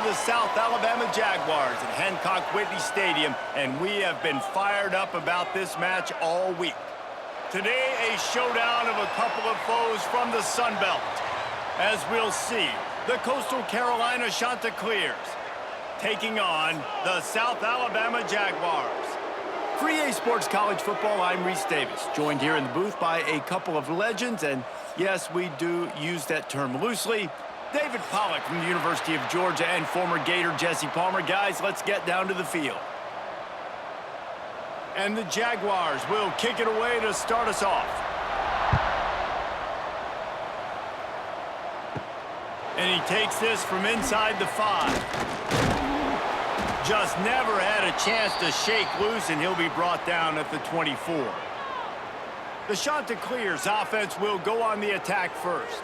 the South Alabama Jaguars at Hancock-Whitney Stadium, and we have been fired up about this match all week. Today, a showdown of a couple of foes from the Sun Belt. As we'll see, the Coastal Carolina Chanticleers taking on the South Alabama Jaguars. For EA Sports College Football, I'm Reese Davis, joined here in the booth by a couple of legends, and yes, we do use that term loosely. David Pollack from the University of Georgia and former Gator Jesse Palmer. Guys, let's get down to the field. And the Jaguars will kick it away to start us off. And he takes this from inside the 5. Just never had a chance to shake loose, and he'll be brought down at the 24. The Chanticleers offense will go on the attack first.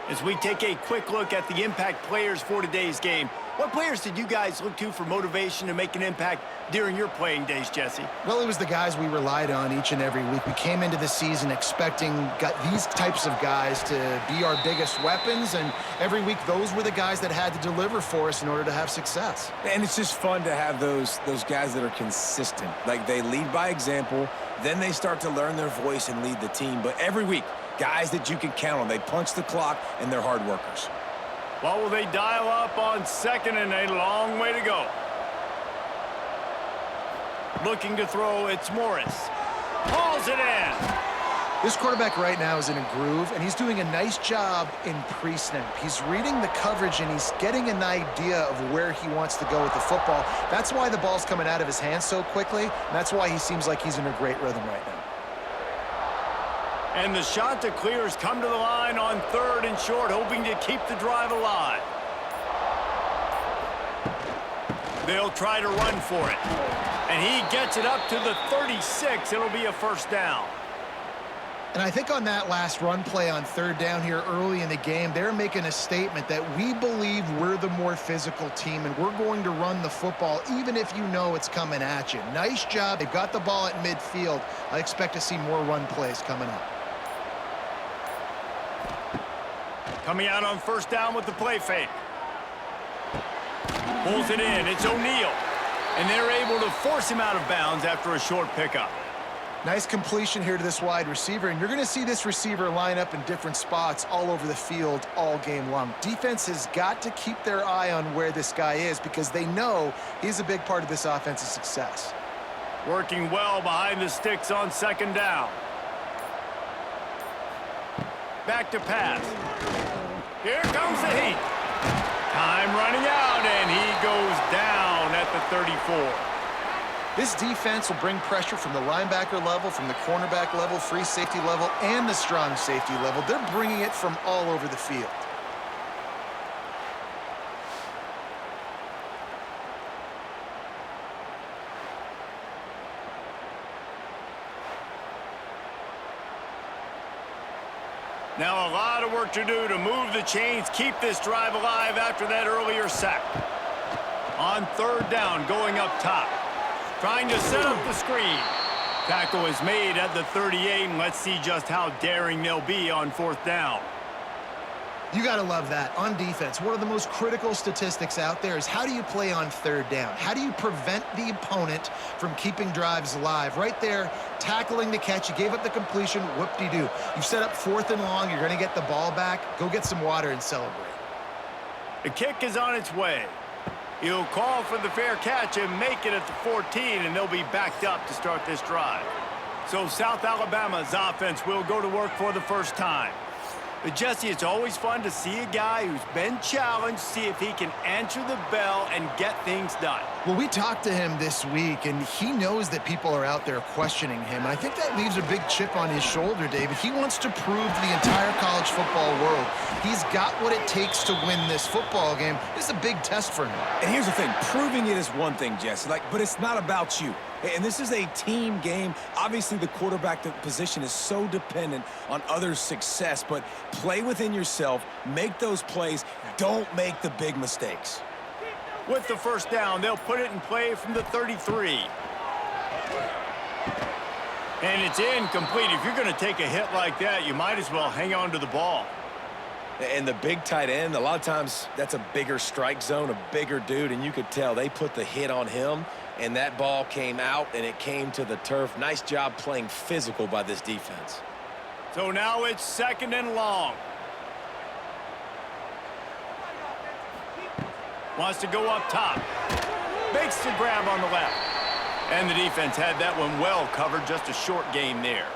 As we take a quick look at the impact players for today's game, what players did you guys look to for motivation to make an impact during your playing days, Jesse? Well, it was the guys we relied on each and every week. We came into the season expecting these types of guys to be our biggest weapons, and every week those were the guys that had to deliver for us in order to have success. And it's just fun to have those guys that are consistent. Like, they lead by example, then they start to learn their voice and lead the team. But every week, guys that you can count on. They punch the clock, and they're hard workers. What will they dial up on second, and a long way to go? Looking to throw, it's Morris. Hauls it in. This quarterback right now is in a groove, and he's doing a nice job in pre-snap. He's reading the coverage, and he's getting an idea of where he wants to go with the football. That's why the ball's coming out of his hands so quickly, and that's why he seems like he's in a great rhythm right now. And the Chanticleers come to the line on 3rd and short, hoping to keep the drive alive. They'll try to run for it. And he gets it up to the 36. It'll be a first down. And I think on that last run play on 3rd down here early in the game, they're making a statement that we believe we're the more physical team, and we're going to run the football even if you know it's coming at you. Nice job. They've got the ball at midfield. I expect to see more run plays coming up. Coming out on 1st down with the play fake. Pulls it in. It's O'Neal. And they're able to force him out of bounds after a short pickup. Nice completion here to this wide receiver, and you're going to see this receiver line up in different spots all over the field all game long. Defense has got to keep their eye on where this guy is because they know he's a big part of this offense's success. Working well behind the sticks on 2nd down. Back to pass. Here comes the heat. Time running out, and he goes down at the 34. This defense will bring pressure from the linebacker level, from the cornerback level, free safety level, and the strong safety level. They're bringing it from all over the field. Now a lot of work to do to move the chains, keep this drive alive after that earlier sack. On 3rd down, going up top. Trying to set up the screen. Tackle is made at the 38, and let's see just how daring they'll be on 4th down. You got to love that. On defense, one of the most critical statistics out there is how do you play on 3rd down? How do you prevent the opponent from keeping drives alive? Right there, tackling the catch. You gave up the completion. Whoop-de-doo. You've set up 4th and long. You're going to get the ball back. Go get some water and celebrate. The kick is on its way. He'll call for the fair catch and make it at the 14, and they'll be backed up to start this drive. So South Alabama's offense will go to work for the first time. But Jesse, it's always fun to see a guy who's been challenged, see if he can answer the bell and get things done. Well, we talked to him this week, and he knows that people are out there questioning him. And I think that leaves a big chip on his shoulder, David. He wants to prove to the entire college football world he's got what it takes to win this football game. This is a big test for him. And here's the thing. Proving it is one thing, Jesse. But it's not about you. And this is a team game. Obviously, the quarterback position is so dependent on others' success, but play within yourself, make those plays, don't make the big mistakes. With the 1st down, they'll put it in play from the 33. And it's incomplete. If you're going to take a hit like that, you might as well hang on to the ball. And the big tight end, a lot of times that's a bigger strike zone, a bigger dude, and you could tell they put the hit on him, and that ball came out, and it came to the turf. Nice job playing physical by this defense. So now it's 2nd and long. Wants to go up top. Makes the grab on the left. And the defense had that one well covered, just a short gain there.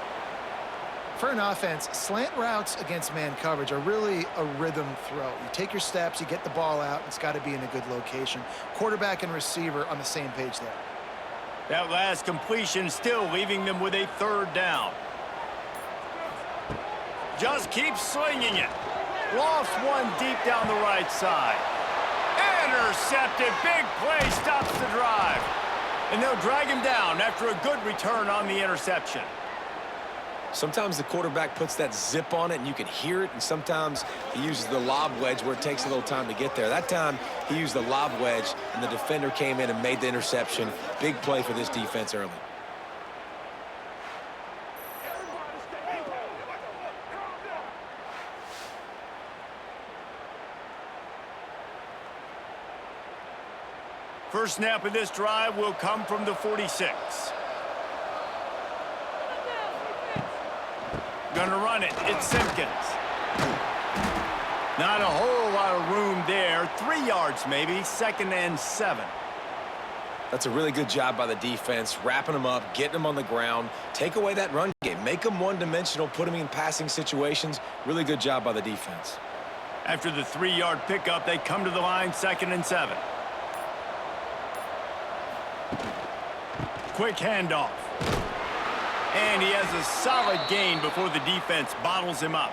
For an offense, slant routes against man coverage are really a rhythm throw. You take your steps, you get the ball out, it's got to be in a good location. Quarterback and receiver on the same page there. That last completion still leaving them with a 3rd down. Just keeps slinging it. Lost one deep down the right side. Intercepted. Big play stops the drive. And they'll drag him down after a good return on the interception. Sometimes the quarterback puts that zip on it and you can hear it, and sometimes he uses the lob wedge where it takes a little time to get there. That time he used the lob wedge and the defender came in and made the interception. Big play for this defense early. First snap of this drive will come from the 46. Gonna run it. It's Simpkins. Not a whole lot of room there. 3 yards maybe. 2nd and 7. That's a really good job by the defense, wrapping them up, getting them on the ground. Take away that run game. Make them one-dimensional, put them in passing situations. Really good job by the defense. After the 3-yard pickup, they come to the line, 2nd and 7. Quick handoff. And he has a solid gain before the defense bottles him up.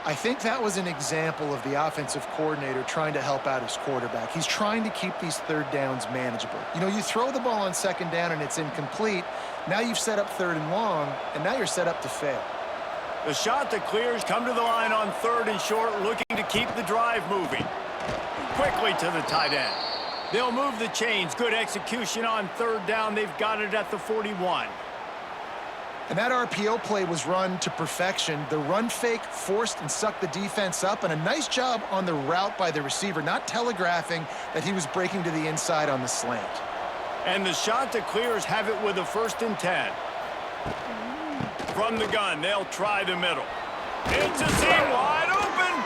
I think that was an example of the offensive coordinator trying to help out his quarterback. He's trying to keep these 3rd downs manageable. You know, you throw the ball on 2nd down and it's incomplete. Now you've set up 3rd and long, and now you're set up to fail. The shot that clears, come to the line on 3rd and short, looking to keep the drive moving. Quickly to the tight end. They'll move the chains. Good execution on 3rd down. They've got it at the 41. And that RPO play was run to perfection. The run fake forced and sucked the defense up, and a nice job on the route by the receiver, not telegraphing that he was breaking to the inside on the slant. And the shot that clears have it with a 1st and 10. From the gun, they'll try the middle. It's a seam wide open.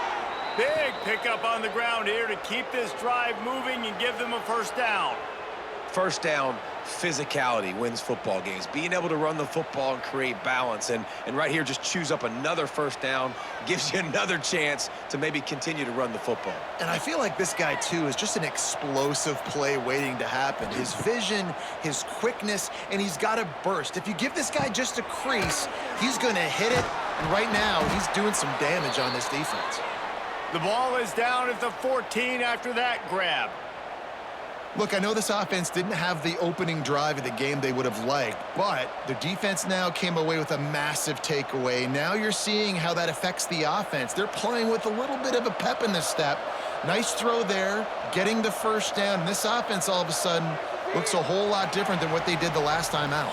Big pickup on the ground here to keep this drive moving and give them a 1st down. 1st down, physicality wins football games. Being able to run the football and create balance. And right here, just choose up another 1st down, gives you another chance to maybe continue to run the football. And I feel like this guy, too, is just an explosive play waiting to happen. His vision, his quickness, and he's got a burst. If you give this guy just a crease, he's going to hit it. And right now, he's doing some damage on this defense. The ball is down at the 14 after that grab. Look, I know this offense didn't have the opening drive of the game they would have liked, but the defense now came away with a massive takeaway. Now you're seeing how that affects the offense. They're playing with a little bit of a pep in the step. Nice throw there, getting the 1st down. And this offense all of a sudden looks a whole lot different than what they did the last time out.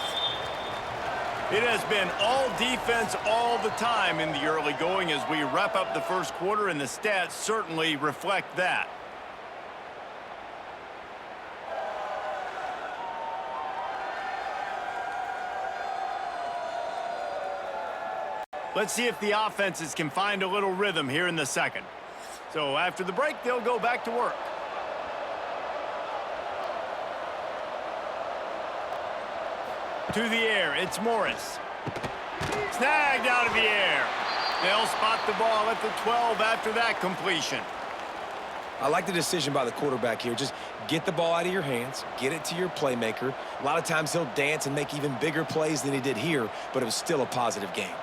It has been all defense all the time in the early going as we wrap up the 1st quarter, and the stats certainly reflect that. Let's see if the offenses can find a little rhythm here in the 2nd. So after the break, they'll go back to work. To the air, it's Morris. Snagged out of the air. They'll spot the ball at the 12 after that completion. I like the decision by the quarterback here. Just get the ball out of your hands, get it to your playmaker. A lot of times he'll dance and make even bigger plays than he did here, but it was still a positive game.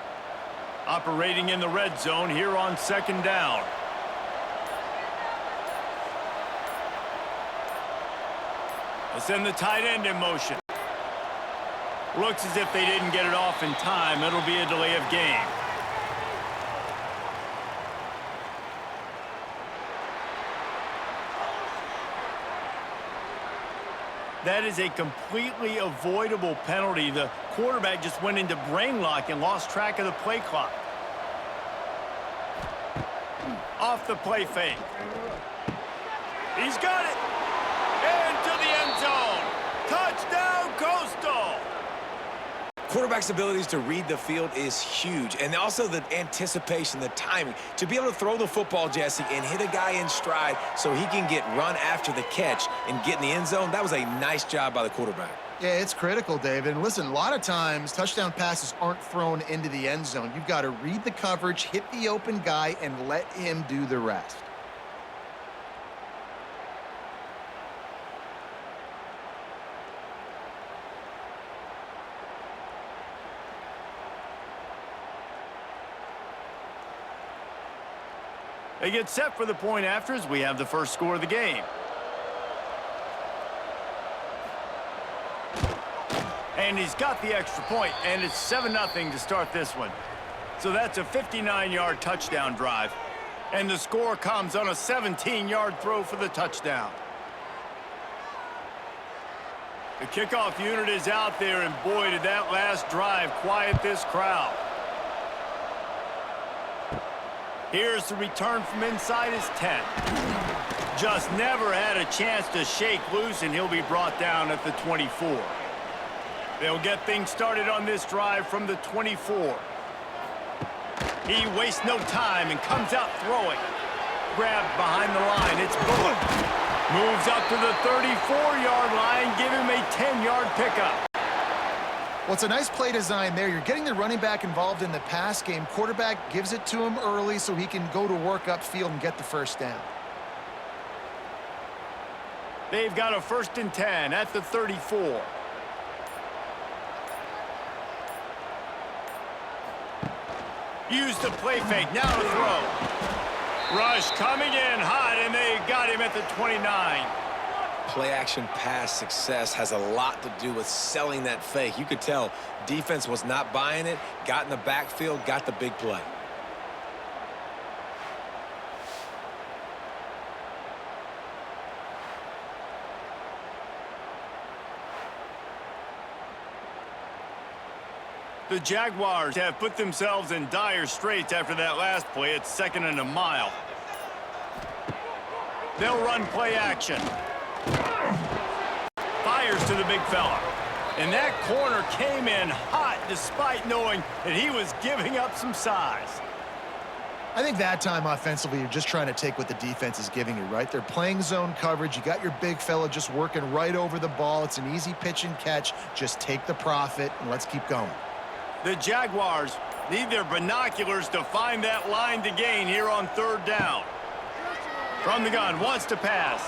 Operating in the red zone here on 2nd down. They'll send the tight end in motion. Looks as if they didn't get it off in time. It'll be a delay of game. That is a completely avoidable penalty. The quarterback just went into brain lock and lost track of the play clock. off the play fake. He's got it. Into the end zone. Touchdown, Coastal. Quarterback's abilities to read the field is huge, and also the anticipation, the timing. To be able to throw the football, Jesse, and hit a guy in stride so he can get run after the catch and get in the end zone, that was a nice job by the quarterback. Yeah, it's critical, David. And listen, a lot of times touchdown passes aren't thrown into the end zone. You've got to read the coverage, hit the open guy, and let him do the rest. They get set for the point after as we have the first score of the game. And he's got the extra point, and it's 7-0 to start this one. So that's a 59-yard touchdown drive. And the score comes on a 17-yard throw for the touchdown. The kickoff unit is out there, and boy, did that last drive quiet this crowd. Here's the return from inside his 10. Just never had a chance to shake loose, and he'll be brought down at the 24. They'll get things started on this drive from the 24. He wastes no time and comes out throwing. Grabbed behind the line. It's Bullock. Moves up to the 34-yard line. Give him a 10-yard pickup. Well, it's a nice play design there. You're getting the running back involved in the pass game. Quarterback gives it to him early so he can go to work upfield and get the first down. They've got a 1st and 10 at the 34. Use the play fake. Now to throw. Rush coming in hot, and they got him at the 29. Play-action pass success has a lot to do with selling that fake. You could tell defense was not buying it, got in the backfield, got the big play. The Jaguars have put themselves in dire straits after that last play. It's 2nd and a mile. They'll run play action. Fires to the big fella. And that corner came in hot despite knowing that he was giving up some size. I think that time offensively, you're just trying to take what the defense is giving you, right? They're playing zone coverage. You got your big fella just working right over the ball. It's an easy pitch and catch. Just take the profit and let's keep going. The Jaguars need their binoculars to find that line to gain here on 3rd down. From the gun, wants to pass.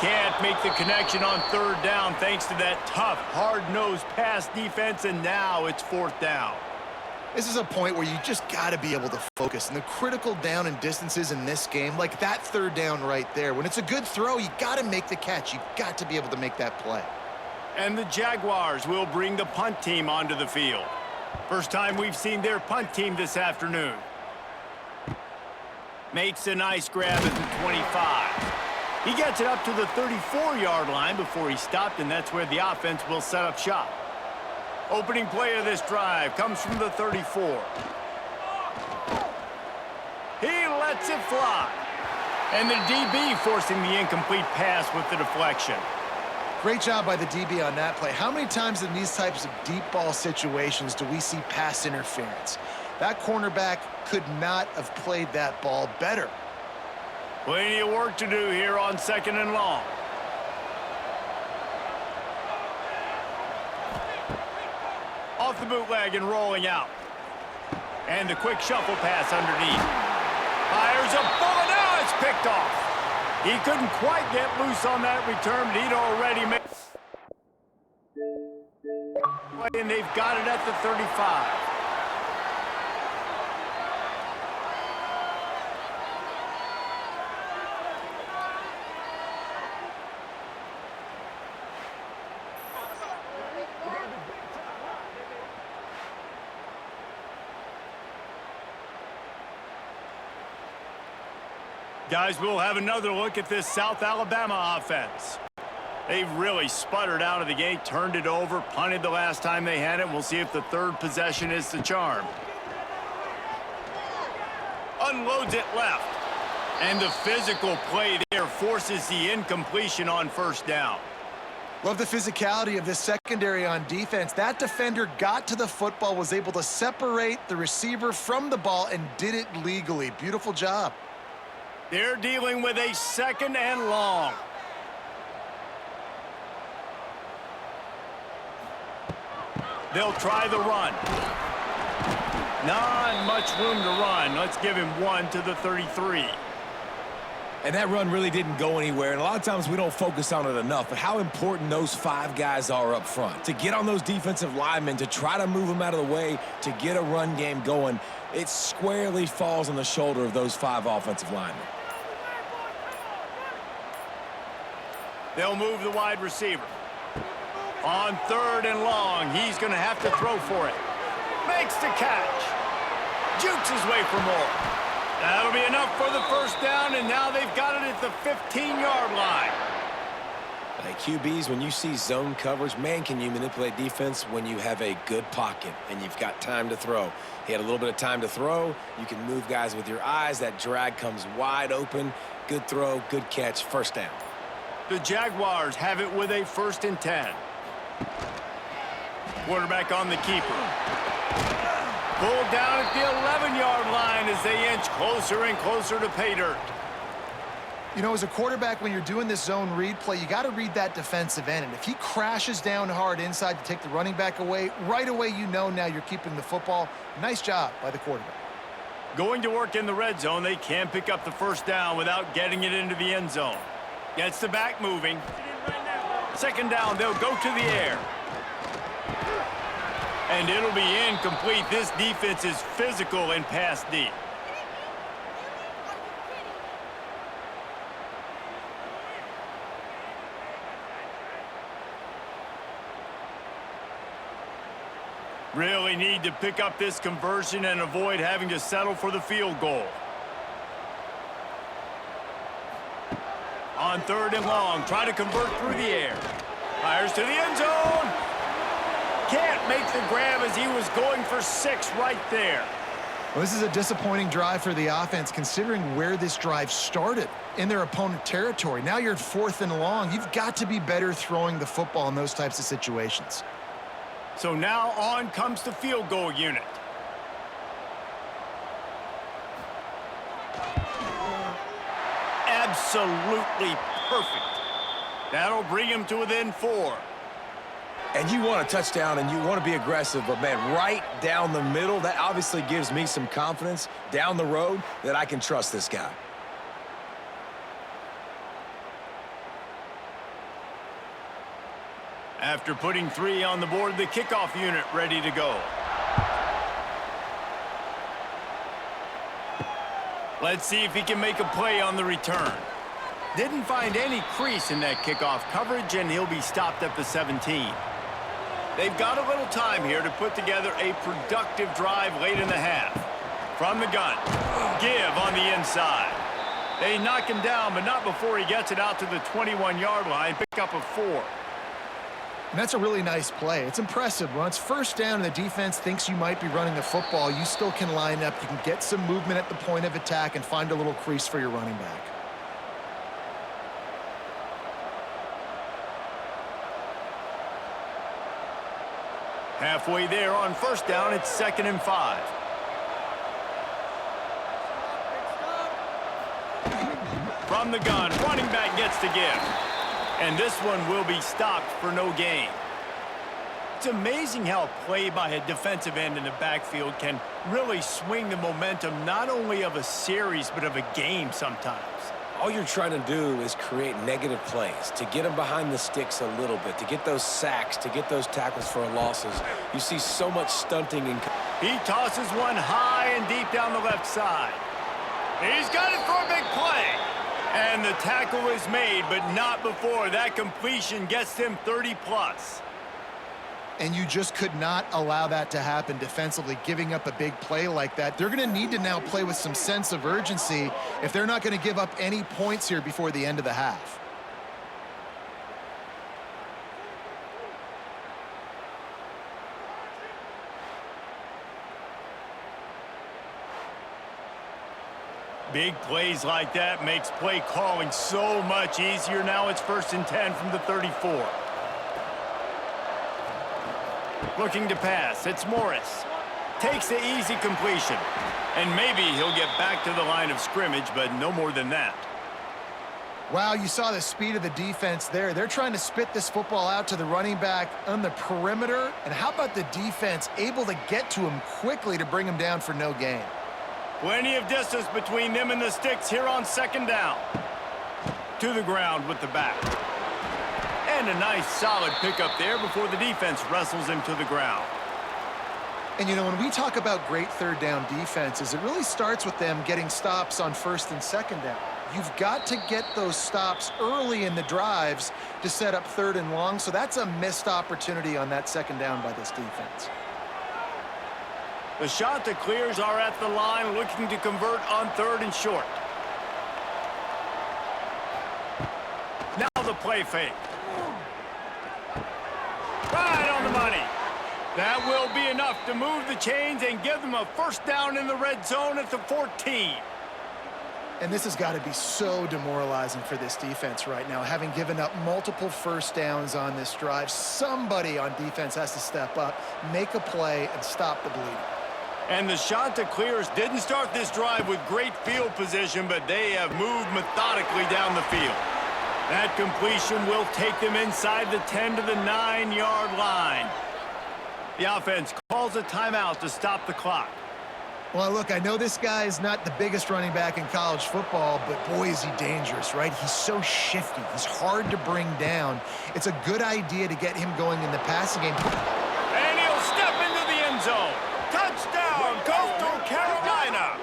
Can't make the connection on 3rd down thanks to that tough, hard-nosed pass defense, and now it's 4th down. This is a point where you just got to be able to focus. And the critical down and distances in this game, like that 3rd down right there, when it's a good throw, you got to make the catch. You've got to be able to make that play. And the Jaguars will bring the punt team onto the field. First time we've seen their punt team this afternoon. Makes a nice grab at the 25. He gets it up to the 34-yard line before he stopped, and that's where the offense will set up shop. Opening play of this drive comes from the 34. He lets it fly. And the DB forcing the incomplete pass with the deflection. Great job by the DB on that play. How many times in these types of deep ball situations do we see pass interference? That cornerback could not have played that ball better. Plenty of work to do here on 2nd and long. Off the bootleg and rolling out. And the quick shuffle pass underneath. Fires a ball, now it's picked off. He couldn't quite get loose on that return, but he'd already made it. And they've got it at the 35. Guys, we'll have another look at this South Alabama offense. They've really sputtered out of the gate, turned it over, punted the last time they had it. We'll see if the 3rd possession is the charm. unloads it left. And the physical play there forces the incompletion on first down. Love the physicality of this secondary on defense. That defender got to the football, was able to separate the receiver from the ball, and did it legally. Beautiful job. They're dealing with a 2nd and long. They'll try the run. Not much room to run. Let's give him 1 to the 33. And that run really didn't go anywhere, and a lot of times we don't focus on it enough, but how important those 5 guys are up front. To get on those defensive linemen, to try to move them out of the way, to get a run game going, it squarely falls on the shoulder of those 5 offensive linemen. They'll move the wide receiver. On 3rd and long, he's going to have to throw for it. Makes the catch. Jukes his way for more. That'll be enough for the first down, and now they've got it at the 15-yard line. Hey, QBs, when you see zone coverage, man, can you manipulate defense when you have a good pocket and you've got time to throw. He had a little bit of time to throw. You can move guys with your eyes. That drag comes wide open. Good throw, good catch, first down. The Jaguars have it with a 1st and 10. Quarterback on the keeper. Pulled down at the 11-yard line as they inch closer and closer to pay dirt. You know, as a quarterback, when you're doing this zone read play, you got to read that defensive end. And if he crashes down hard inside to take the running back away, right away you know now you're keeping the football. Nice job by the quarterback. Going to work in the red zone, they can pick up the first down without getting it into the end zone. Gets the back moving. 2nd down, they'll go to the air. And it'll be incomplete. This defense is physical in pass deep. Really need to pick up this conversion and avoid having to settle for the field goal. On 3rd and long, try to convert through the air. Fires to the end zone. Can't make the grab as he was going for 6 right there. Well, this is a disappointing drive for the offense, considering where this drive started in their opponent territory. Now you're at 4th and long. You've got to be better throwing the football in those types of situations. So now on comes the field goal unit. Absolutely perfect. That'll bring him to within 4. And you want a touchdown and you want to be aggressive, but man, right down the middle, that obviously gives me some confidence down the road that I can trust this guy. After putting 3 on the board, the kickoff unit ready to go. Let's see if he can make a play on the return. Didn't find any crease in that kickoff coverage, and he'll be stopped at the 17. They've got a little time here to put together a productive drive late in the half. From the gun, give on the inside. They knock him down, but not before he gets it out to the 21-yard line, pick up a 4. And that's a really nice play. It's impressive. When it's first down and the defense thinks you might be running the football, you still can line up. You can get some movement at the point of attack and find a little crease for your running back. Halfway there on first down, it's 2nd and 5. From the gun, running back gets the give. And this one will be stopped for no gain. It's amazing how play by a defensive end in the backfield can really swing the momentum not only of a series but of a game sometimes. All you're trying to do is create negative plays, to get them behind the sticks a little bit, to get those sacks, to get those tackles for losses. You see so much stunting. He tosses one high and deep down the left side. He's got it for a big play. And the tackle is made, but not before that completion gets them 30+. And you just could not allow that to happen defensively, giving up a big play like that. They're going to need to now play with some sense of urgency if they're not going to give up any points here before the end of the half. Big plays like that makes play calling so much easier. Now it's 1st and 10 from the 34. Looking to pass. It's Morris. Takes the easy completion. And maybe he'll get back to the line of scrimmage, but no more than that. Wow, you saw the speed of the defense there. They're trying to spit this football out to the running back on the perimeter. And how about the defense able to get to him quickly to bring him down for no gain? Plenty of distance between them and the sticks here on 2nd down. To the ground with the back. And a nice solid pickup there before the defense wrestles him to the ground. And, you know, when we talk about great 3rd down defenses, it really starts with them getting stops on 1st and 2nd down. You've got to get those stops early in the drives to set up 3rd and long, so that's a missed opportunity on that 2nd down by this defense. The shot to clears are at the line, looking to convert on 3rd and short. Now the play fake. Right on the money. That will be enough to move the chains and give them a 1st down in the red zone at the 14. And this has got to be so demoralizing for this defense right now, having given up multiple 1st downs on this drive. Somebody on defense has to step up, make a play, and stop the bleeding. And the shot to clears didn't start this drive with great field position, but they have moved methodically down the field. That completion will take them inside the 10 to the 9-yard line. The offense calls a timeout to stop the clock. Well, look, I know this guy is not the biggest running back in college football, but boy, is he dangerous, right? He's so shifty. He's hard to bring down. It's a good idea to get him going in the passing game. And he'll step into the end zone. Touchdown, Coastal Carolina.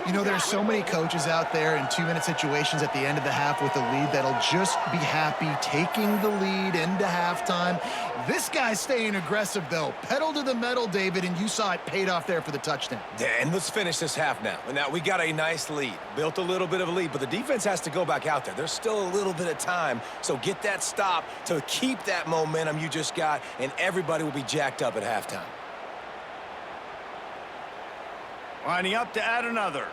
You know, there's so many coaches out there in 2-minute situations at the end of the half with a lead that'll just be happy taking the lead into halftime. This guy's staying aggressive, though. Pedal to the metal, David, and you saw it paid off there for the touchdown. Yeah, and let's finish this half now. Now, we got a nice lead. Built a little bit of a lead, but the defense has to go back out there. There's still a little bit of time, so get that stop to keep that momentum you just got, and everybody will be jacked up at halftime. Lining up to add another.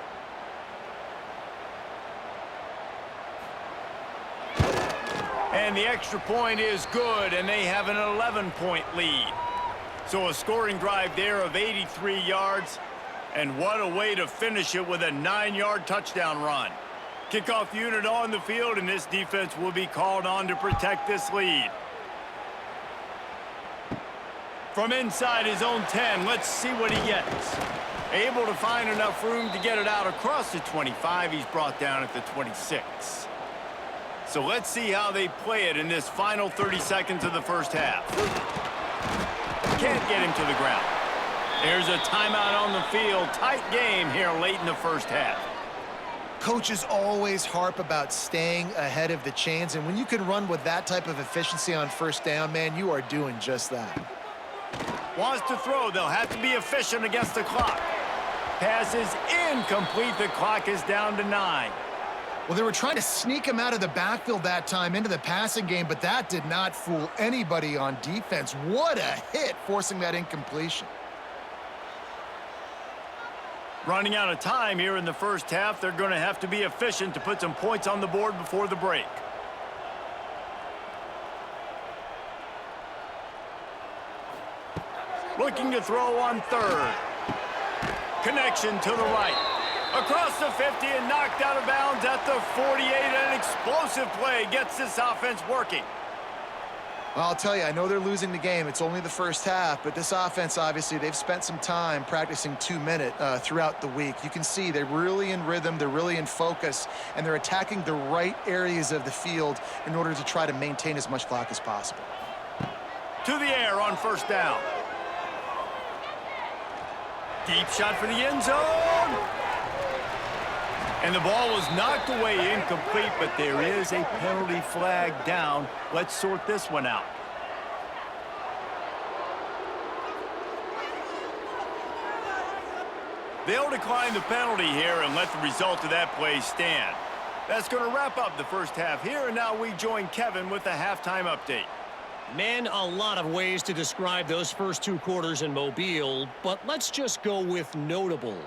And the extra point is good, and they have an 11-point lead. So a scoring drive there of 83 yards, and what a way to finish it with a 9-yard touchdown run. Kickoff unit on the field, and this defense will be called on to protect this lead. From inside his own 10, let's see what he gets. Able to find enough room to get it out across the 25. He's brought down at the 26. So let's see how they play it in this final 30 seconds of the 1st half. Can't get him to the ground. There's a timeout on the field. Tight game here late in the 1st half. Coaches always harp about staying ahead of the chains, and when you can run with that type of efficiency on 1st down, man, you are doing just that. Wants to throw. They'll have to be efficient against the clock. Pass is incomplete. The clock is down to 9. Well, they were trying to sneak him out of the backfield that time into the passing game, but that did not fool anybody on defense. What a hit, forcing that incompletion. Running out of time here in the 1st half. They're going to have to be efficient to put some points on the board before the break. Looking to throw on 3rd. Connection to the right. Across the 50 and knocked out of bounds at the 48. An explosive play gets this offense working. Well, I'll tell you, I know they're losing the game. It's only the 1st half, but this offense, obviously, they've spent some time practicing 2-minute throughout the week. You can see they're really in rhythm, they're really in focus, and they're attacking the right areas of the field in order to try to maintain as much clock as possible. To the air on 1st down. Deep shot for the end zone. And the ball was knocked away incomplete, but there is a penalty flag down. Let's sort this one out. They'll decline the penalty here and let the result of that play stand. That's going to wrap up the 1st half here, and now we join Kevin with the halftime update. Man, a lot of ways to describe those first 2 quarters in Mobile, but let's just go with notable.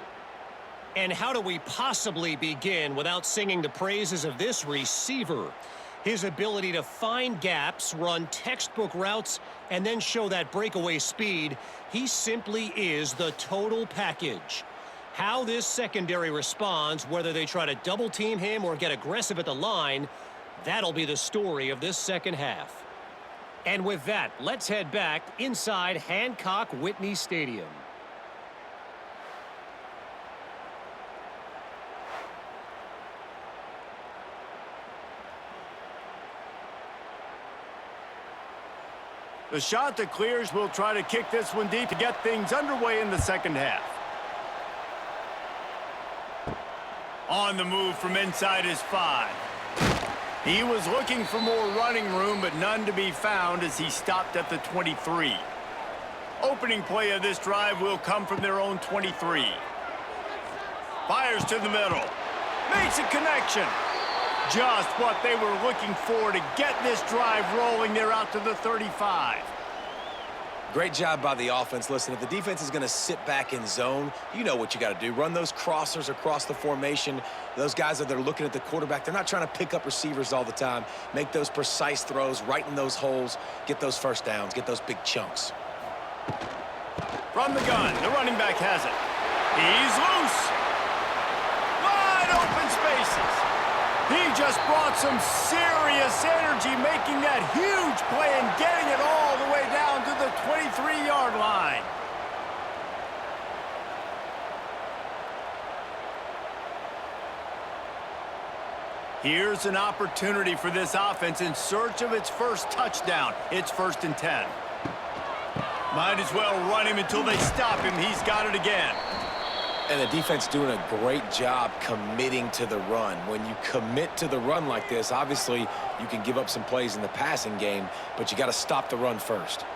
And how do we possibly begin without singing the praises of this receiver? His ability to find gaps, run textbook routes, and then show that breakaway speed, he simply is the total package. How this secondary responds, whether they try to double-team him or get aggressive at the line, that'll be the story of this second half. And with that, let's head back inside Hancock-Whitney Stadium. The shot that clears will try to kick this one deep to get things underway in the second half. On the move from inside his 5. He was looking for more running room, but none to be found as he stopped at the 23. Opening play of this drive will come from their own 23. Fires to the middle. Makes a connection. Just what they were looking for to get this drive rolling. They're out to the 35. Great job by the offense. Listen, if the defense is going to sit back in zone, you know what you got to do. Run those crossers across the formation. Those guys that are looking at the quarterback, they're not trying to pick up receivers all the time. Make those precise throws, right in those holes, get those first downs, get those big chunks. From the gun, the running back has it. He's loose. Wide open spaces. He just brought some serious energy, making that huge play and getting it all the way down to the 23-yard line. Here's an opportunity for this offense in search of its first touchdown. It's 1st and 10. Might as well run him until they stop him. He's got it again. And the defense doing a great job committing to the run. When you commit to the run like this, obviously you can give up some plays in the passing game, but you got to stop the run first.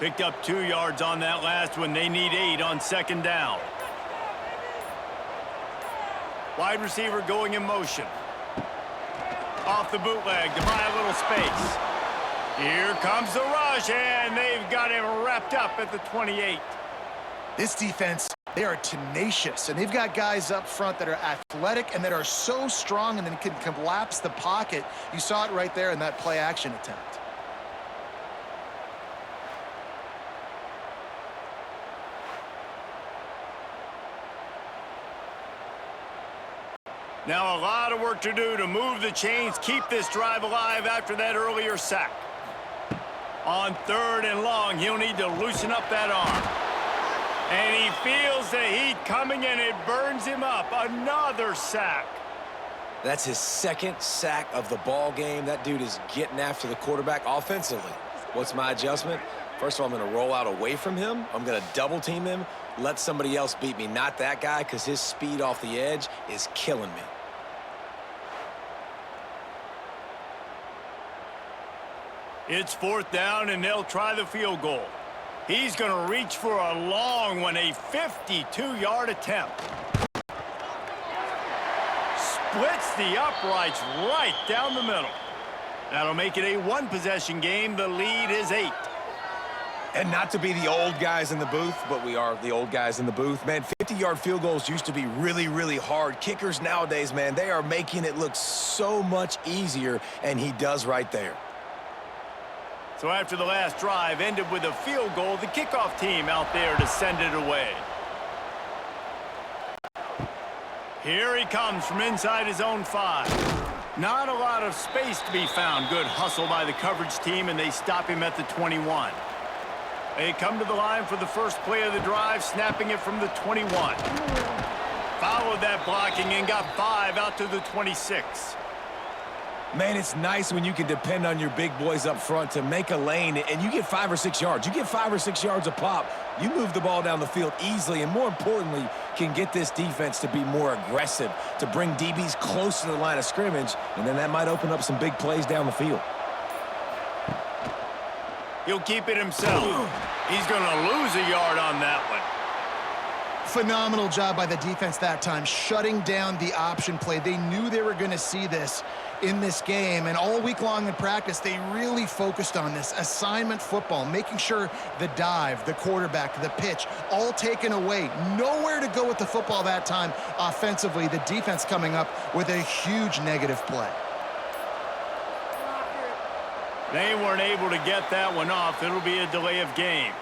Picked up 2 yards on that last one. They need 8 on 2nd down. Wide receiver going in motion. Off the bootleg to buy a little space. Here comes the rush, and they've got him wrapped up at the 28. This defense, they are tenacious, and they've got guys up front that are athletic and that are so strong and then can collapse the pocket. You saw it right there in that play-action attempt. Now a lot of work to do to move the chains, keep this drive alive after that earlier sack. On 3rd and long, he'll need to loosen up that arm. And he feels the heat coming, and it burns him up. Another sack. That's his 2nd sack of the ball game. That dude is getting after the quarterback offensively. What's my adjustment? First of all, I'm going to roll out away from him. I'm going to double team him, let somebody else beat me, not that guy, because his speed off the edge is killing me. It's 4th down, and they'll try the field goal. He's going to reach for a long one, a 52-yard attempt. Splits the uprights right down the middle. That'll make it a 1-possession game. The lead is 8. And not to be the old guys in the booth, but we are the old guys in the booth. Man, 50-yard field goals used to be really, really hard. Kickers nowadays, man, they are making it look so much easier, and he does right there. So after the last drive ended with a field goal, the kickoff team out there to send it away. Here he comes from inside his own 5. Not a lot of space to be found. Good hustle by the coverage team, and they stop him at the 21. They come to the line for the first play of the drive, snapping it from the 21. Followed that blocking and got 5 out to the 26. Man, it's nice when you can depend on your big boys up front to make a lane, and you get 5 or 6 yards. You get 5 or 6 yards a pop. You move the ball down the field easily, and more importantly, can get this defense to be more aggressive, to bring DBs close to the line of scrimmage, and then that might open up some big plays down the field. He'll keep it himself. He's going to lose a yard on that one. Phenomenal job by the defense that time, shutting down the option play. They knew they were going to see this in this game, and all week long in practice, they really focused on this assignment football, making sure the dive, the quarterback, the pitch, all taken away. Nowhere to go with the football that time offensively. The defense coming up with a huge negative play. They weren't able to get that one off. It'll be a delay of game.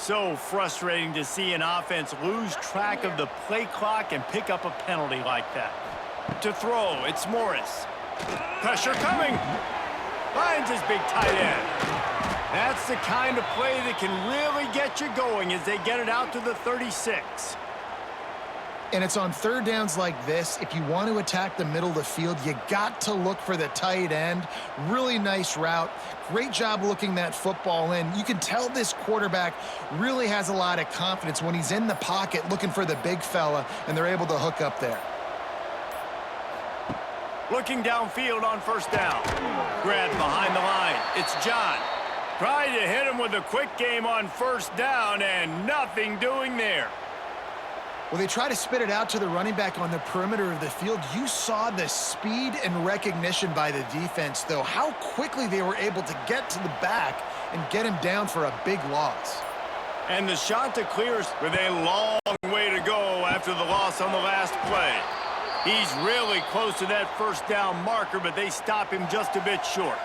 So frustrating to see an offense lose track of the play clock and pick up a penalty like that. To throw, it's Morris. Pressure coming. Finds his big tight end. That's the kind of play that can really get you going as they get it out to the 36. And it's on third downs like this, if you want to attack the middle of the field, you got to look for the tight end. Really nice route. Great job looking that football in. You can tell this quarterback really has a lot of confidence when he's in the pocket looking for the big fella, and they're able to hook up there. Looking downfield on first down. Grabbed behind the line. It's John. Tried to hit him with a quick game on first down, and nothing doing there. Well, they try to spit it out to the running back on the perimeter of the field. You saw the speed and recognition by the defense, though, how quickly they were able to get to the back and get him down for a big loss. And the shot to clears with a long way to go after the loss on the last play. He's really close to that first down marker, but they stop him just a bit short.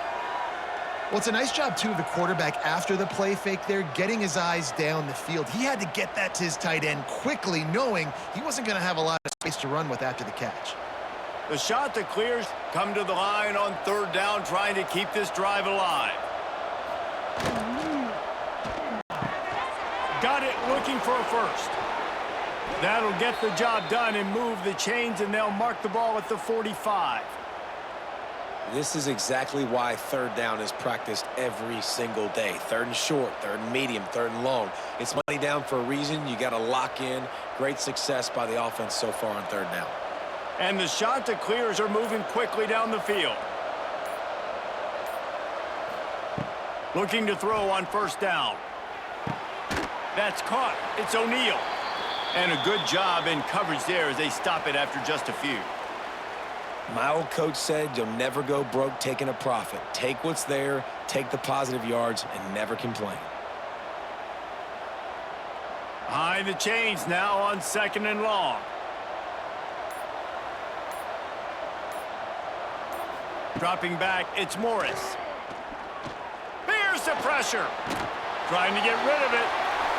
Well, it's a nice job, too, of the quarterback after the play fake there, getting his eyes down the field. He had to get that to his tight end quickly, knowing he wasn't going to have a lot of space to run with after the catch. The shot to clears come to the line on third down, trying to keep this drive alive. Got it, looking for a first. That'll get the job done and move the chains, and they'll mark the ball at the 45. This is exactly why third down is practiced every single day. Third and short, third and medium, third and long. It's money down for a reason. You got to lock in. Great success by the offense so far on third down. And the shot to clears are moving quickly down the field. Looking to throw on first down. That's caught. It's O'Neal. And a good job in coverage there as they stop it after just a few. My old coach said you'll never go broke taking a profit. Take what's there, take the positive yards, and never complain. Behind the chains now on second and long. Dropping back, it's Morris. Bears the pressure. Trying to get rid of it.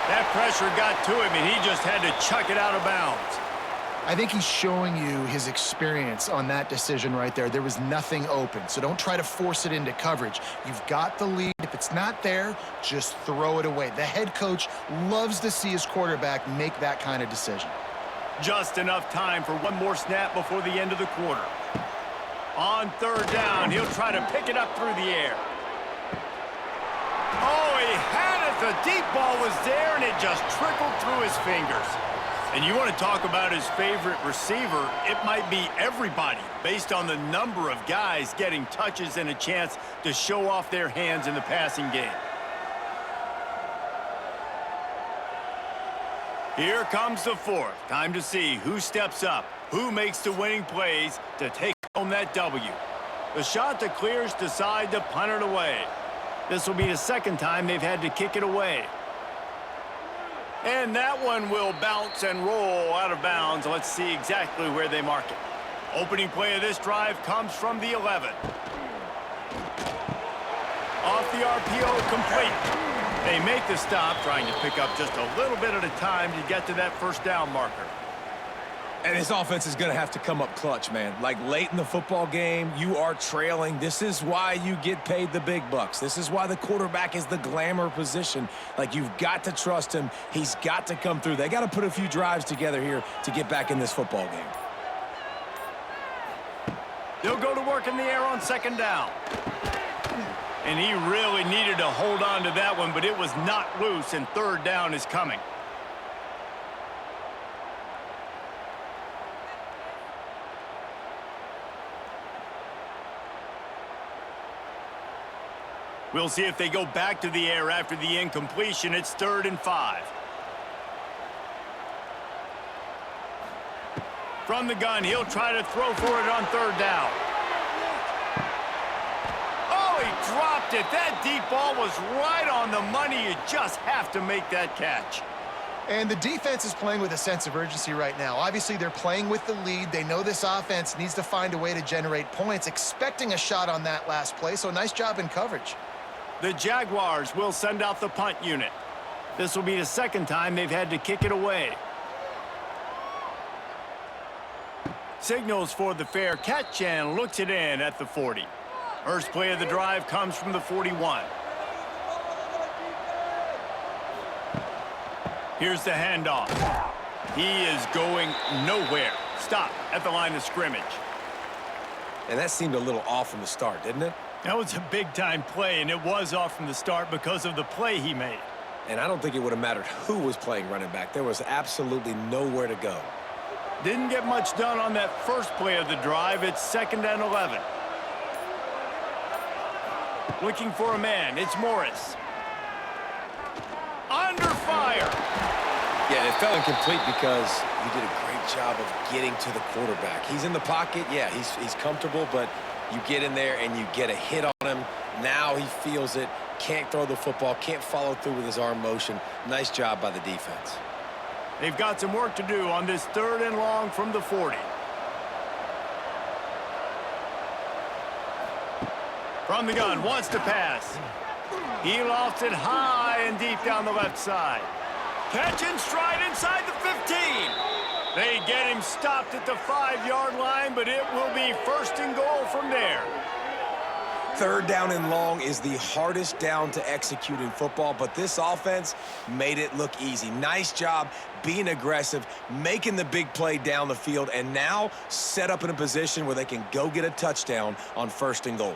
That pressure got to him, and he just had to chuck it out of bounds. I think he's showing you his experience on that decision right there. There was nothing open, so don't try to force it into coverage. You've got the lead. If it's not there, just throw it away. The head coach loves to see his quarterback make that kind of decision. Just enough time for one more snap before the end of the quarter. On third down, he'll try to pick it up through the air. Oh, he had it. The deep ball was there, and it just trickled through his fingers. And you want to talk about his favorite receiver, it might be everybody based on the number of guys getting touches and a chance to show off their hands in the passing game. Here comes the fourth. Time to see who steps up, who makes the winning plays to take home that W. The shot to clears decide to punt it away. This will be the second time they've had to kick it away. And that one will bounce and roll out of bounds. Let's see exactly where they mark it. Opening play of this drive comes from the 11. Off the RPO, complete. They make the stop, trying to pick up just a little bit at a time to get to that first down marker. And this offense is going to have to come up clutch, man. Like late in the football game, you are trailing. This is why you get paid the big bucks. This is why the quarterback is the glamour position. Like, you've got to trust him. He's got to come through. They got to put a few drives together here to get back in this football game. They'll go to work in the air on second down. And he really needed to hold on to that one, but it was not loose, and third down is coming. We'll see if they go back to the air after the incompletion. It's 3rd and 5. From the gun, he'll try to throw for it on 3rd down. Oh, he dropped it. That deep ball was right on the money. You just have to make that catch. And the defense is playing with a sense of urgency right now. Obviously, they're playing with the lead. They know this offense needs to find a way to generate points, expecting a shot on that last play, so nice job in coverage. The Jaguars will send out the punt unit. This will be the 2nd time they've had to kick it away. Signals for the fair catch and looks it in at the 40. First play of the drive comes from the 41. Here's the handoff. He is going nowhere. Stop at the line of scrimmage. And that seemed a little off from the start, didn't it? That was a big-time play, and it was off from the start because of the play he made. And I don't think it would have mattered who was playing running back. There was absolutely nowhere to go. Didn't get much done on that first play of the drive. It's 2nd and 11. Looking for a man. It's Morris. Under fire. Yeah, it fell incomplete because he did a great job of getting to the quarterback. He's in the pocket. Yeah, he's comfortable, but you get in there and you get a hit on him. Now he feels it. Can't throw the football. Can't follow through with his arm motion. Nice job by the defense. They've got some work to do on this 3rd and long from the 40. From the gun, wants to pass. He lofts it high and deep down the left side. Catch and stride inside the 15. They get him stopped at the 5-yard line, but it will be 1st and goal from there. 3rd down and long is the hardest down to execute in football, but this offense made it look easy. Nice job being aggressive, making the big play down the field, and now set up in a position where they can go get a touchdown on 1st and goal.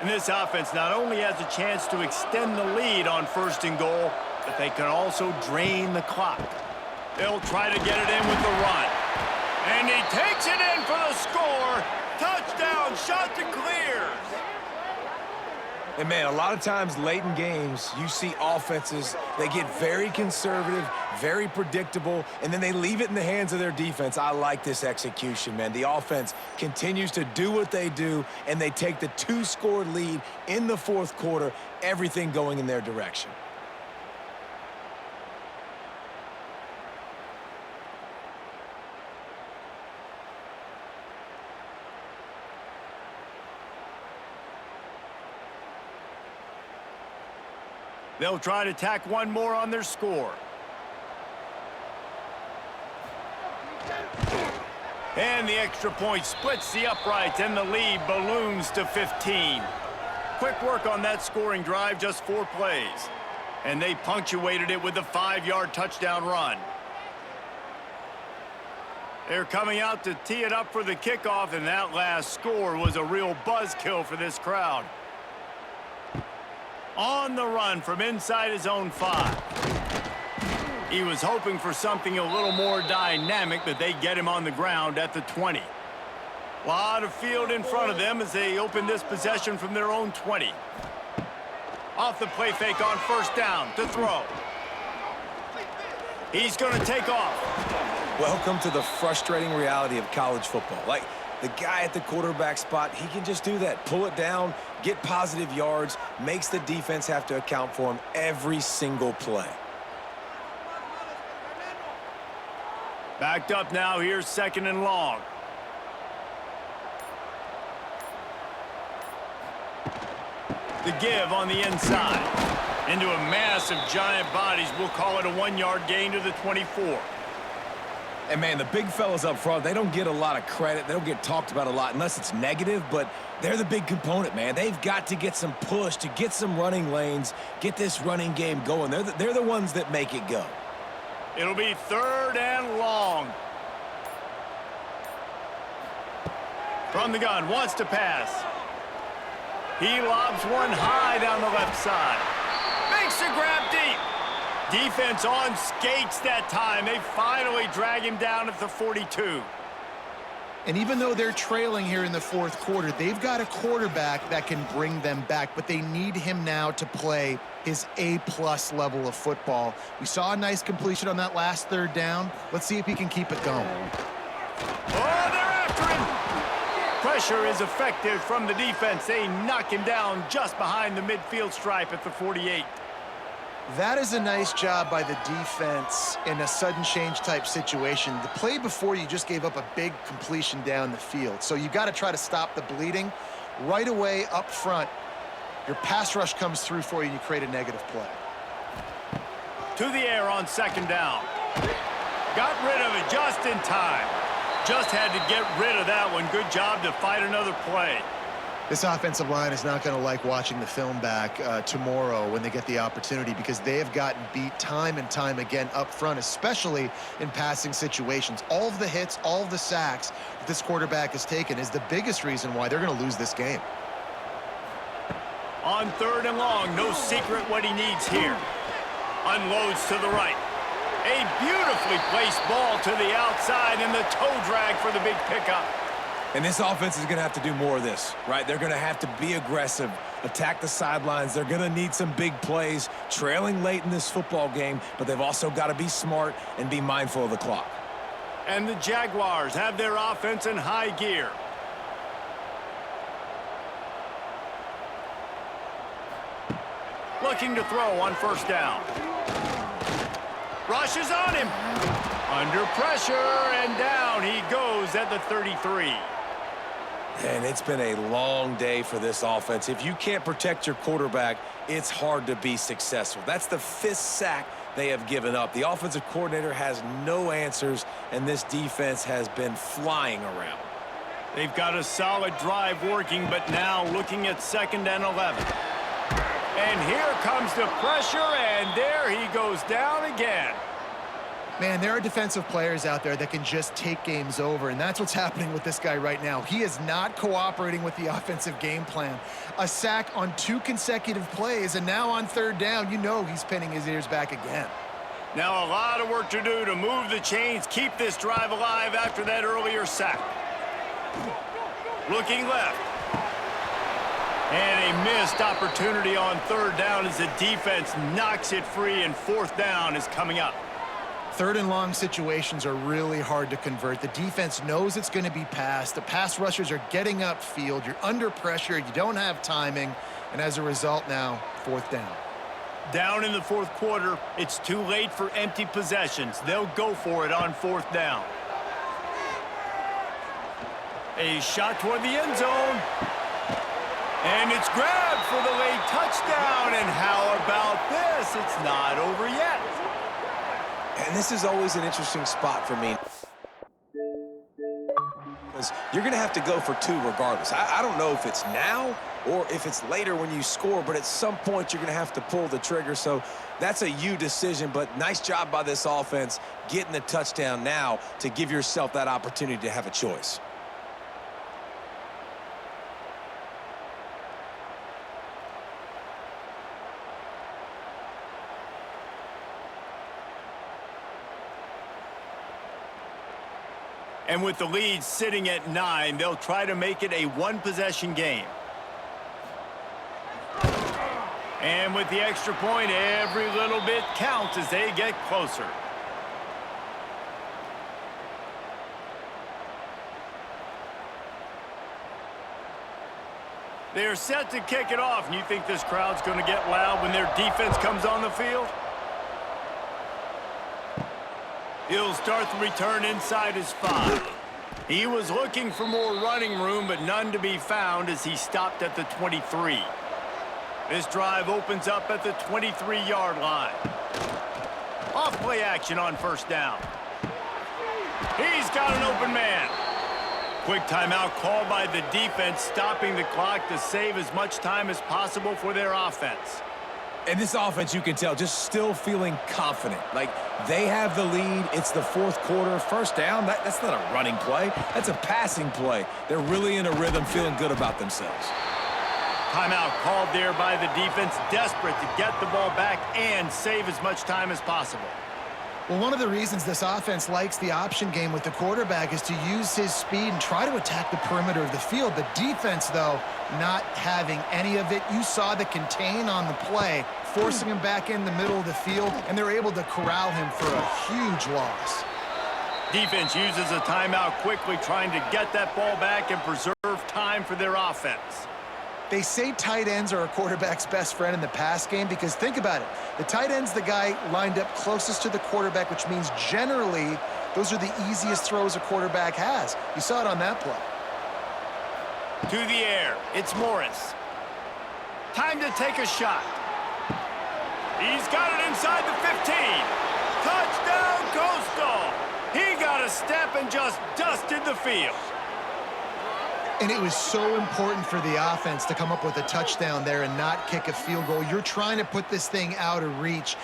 And this offense not only has a chance to extend the lead on 1st and goal, but they can also drain the clock. They'll try to get it in with the run. And he takes it in for the score. Touchdown, shot to clear. And, man, a lot of times late in games, you see offenses, they get very conservative, very predictable, and then they leave it in the hands of their defense. I like this execution, man. The offense continues to do what they do, and they take the 2-score lead in the 4th quarter, everything going in their direction. They'll try to tack one more on their score. And the extra point splits the uprights, and the lead balloons to 15. Quick work on that scoring drive, just 4 plays. And they punctuated it with a 5-yard touchdown run. They're coming out to tee it up for the kickoff, and that last score was a real buzzkill for this crowd. On the run from inside his own 5. He was hoping for something a little more dynamic, but they get him on the ground at the 20. A lot of field in front of them as they open this possession from their own 20. Off the play fake on 1st down to throw. He's going to take off. Welcome to the frustrating reality of college football. Like, the guy at the quarterback spot, he can just do that. Pull it down, get positive yards, makes the defense have to account for him every single play. Backed up now, here's 2nd and long. The give on the inside. Into a mass of giant bodies. We'll call it a 1-yard gain to the 24. And, man, the big fellas up front, they don't get a lot of credit. They don't get talked about a lot unless it's negative, but they're the big component, man. They've got to get some push, to get some running lanes, get this running game going. They're the ones that make it go. It'll be 3rd and long. From the gun, wants to pass. He lobs one high down the left side. Makes the grab deep. Defense on skates that time. They finally drag him down at the 42. And even though they're trailing here in the fourth quarter, they've got a quarterback that can bring them back, but they need him now to play his A-plus level of football. We saw a nice completion on that last third down. Let's see if he can keep it going. Oh, they're after him! Pressure is effective from the defense. They knock him down just behind the midfield stripe at the 48. That is a nice job by the defense in a sudden change type situation. The play before, you just gave up a big completion down the field. So you got to try to stop the bleeding right away up front. Your pass rush comes through for you and you create a negative play. To the air on second down. Got rid of it just in time. Just had to get rid of that one. Good job to fight another play. This offensive line is not going to like watching the film back tomorrow when they get the opportunity, because they have gotten beat time and time again up front, especially in passing situations. All of the hits, all of the sacks that this quarterback has taken is the biggest reason why they're going to lose this game. On third and long, no secret what he needs here. Unloads to the right. A beautifully placed ball to the outside and the toe drag for the big pickup. And this offense is going to have to do more of this, right? They're going to have to be aggressive, attack the sidelines. They're going to need some big plays, trailing late in this football game, but they've also got to be smart and be mindful of the clock. And the Jaguars have their offense in high gear. Looking to throw on first down. Rushes on him. Under pressure, and down he goes at the 33. And it's been a long day for this offense. If you can't protect your quarterback, it's hard to be successful. That's the 5th sack they have given up. The offensive coordinator has no answers, and this defense has been flying around. They've got a solid drive working, but now looking at 2nd and 11. And here comes the pressure, and there he goes down again. Man, there are defensive players out there that can just take games over, and that's what's happening with this guy right now. He is not cooperating with the offensive game plan. A sack on 2 consecutive plays, and now on third down, you know he's pinning his ears back again. Now a lot of work to do to move the chains, keep this drive alive after that earlier sack. Looking left. And a missed opportunity on third down as the defense knocks it free, and 4th down is coming up. Third and long situations are really hard to convert. The defense knows it's going to be passed. The pass rushers are getting upfield. You're under pressure. You don't have timing. And as a result now, 4th down. Down in the 4th quarter, it's too late for empty possessions. They'll go for it on 4th down. A shot toward the end zone. And it's grabbed for the late touchdown. And how about this? It's not over yet. And this is always an interesting spot for me, because you're going to have to go for 2 regardless. I don't know if it's now or if it's later when you score, but at some point you're going to have to pull the trigger. So that's a you decision, but nice job by this offense getting the touchdown now to give yourself that opportunity to have a choice. And with the lead sitting at 9, they'll try to make it a 1-possession game. And with the extra point, every little bit counts as they get closer. They're set to kick it off, and you think this crowd's going to get loud when their defense comes on the field? He'll start the return inside his 5. He was looking for more running room, but none to be found as he stopped at the 23. This drive opens up at the 23-yard line. Off play action on first down. He's got an open man. Quick timeout called by the defense, stopping the clock to save as much time as possible for their offense. And this offense, you can tell, just still feeling confident. Like, they have the lead. It's the 4th quarter. First down, that's not a running play. That's a passing play. They're really in a rhythm, feeling good about themselves. Timeout called there by the defense, desperate to get the ball back and save as much time as possible. Well, one of the reasons this offense likes the option game with the quarterback is to use his speed and try to attack the perimeter of the field. The defense, though, not having any of it. You saw the contain on the play, forcing him back in the middle of the field, and they're able to corral him for a huge loss. Defense uses a timeout quickly, trying to get that ball back and preserve time for their offense. They say tight ends are a quarterback's best friend in the pass game because think about it. The tight end's the guy lined up closest to the quarterback, which means generally those are the easiest throws a quarterback has. You saw it on that play. To the air, it's Morris. Time to take a shot. He's got it inside the 15. Touchdown, Coastal. He got a step and just dusted the field. And it was so important for the offense to come up with a touchdown there and not kick a field goal. You're trying to put this thing out of reach.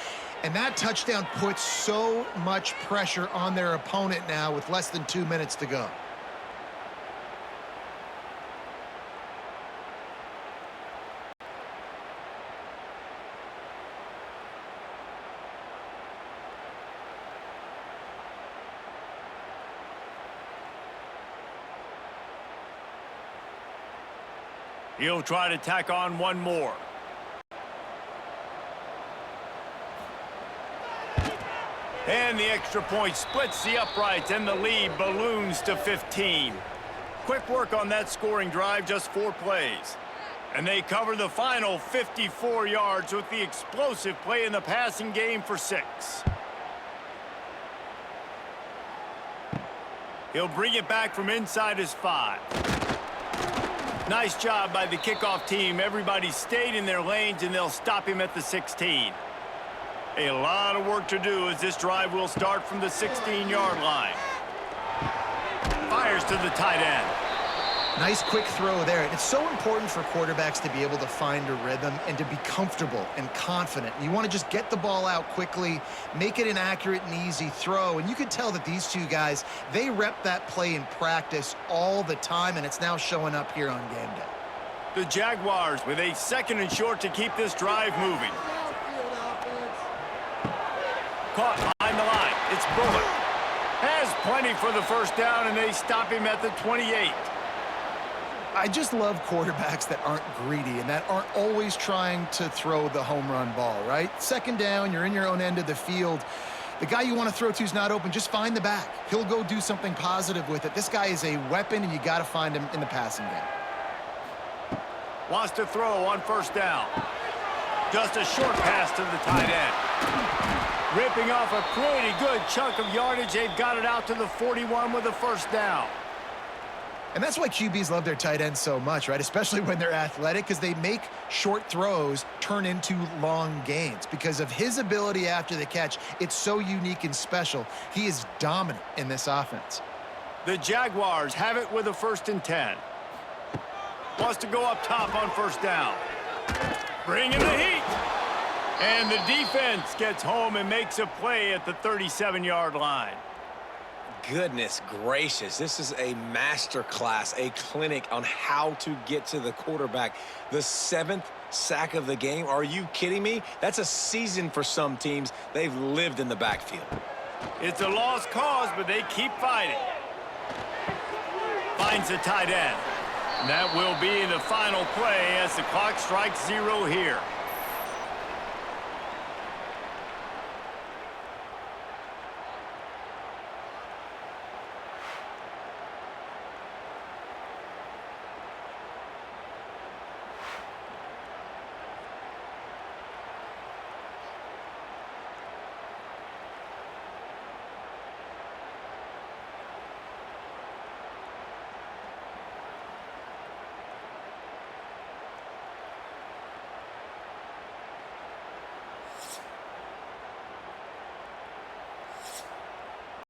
And that touchdown puts so much pressure on their opponent now with less than 2 minutes to go. He'll try to tack on one more. And the extra point splits the uprights, and the lead balloons to 15. Quick work on that scoring drive, just 4 plays. And they cover the final 54 yards with the explosive play in the passing game for 6. He'll bring it back from inside his 5. Nice job by the kickoff team. Everybody stayed in their lanes, and they'll stop him at the 16. A lot of work to do as this drive will start from the 16-yard line. Fires to the tight end. Nice quick throw there. It's so important for quarterbacks to be able to find a rhythm and to be comfortable and confident. You want to just get the ball out quickly, make it an accurate and easy throw. And you could tell that these two guys, they rep that play in practice all the time, and it's now showing up here on game day. The Jaguars with a 2nd and short to keep this drive moving. Caught behind the line. It's Bullock. Has plenty for the first down, and they stop him at the 28. I just love quarterbacks that aren't greedy and that aren't always trying to throw the home run ball, right? 2nd down, you're in your own end of the field. The guy you want to throw to is not open. Just find the back. He'll go do something positive with it. This guy is a weapon, and you got to find him in the passing game. Wants to throw on 1st down. Just a short pass to the tight end. Ripping off a pretty good chunk of yardage. They've got it out to the 41 with a 1st down. And that's why QBs love their tight ends so much, right? Especially when they're athletic, because they make short throws turn into long gains. Because of his ability after the catch, it's so unique and special. He is dominant in this offense. The Jaguars have it with a 1st and 10. Wants to go up top on 1st down. Bring in the heat. And the defense gets home and makes a play at the 37-yard line. Goodness gracious, this is a master class, a clinic on how to get to the quarterback. The 7th sack of the game. Are you kidding me? That's a season for some teams. They've lived in the backfield. It's a lost cause, but they keep fighting. Finds the tight end. And that will be the final play as the clock strikes 0 here.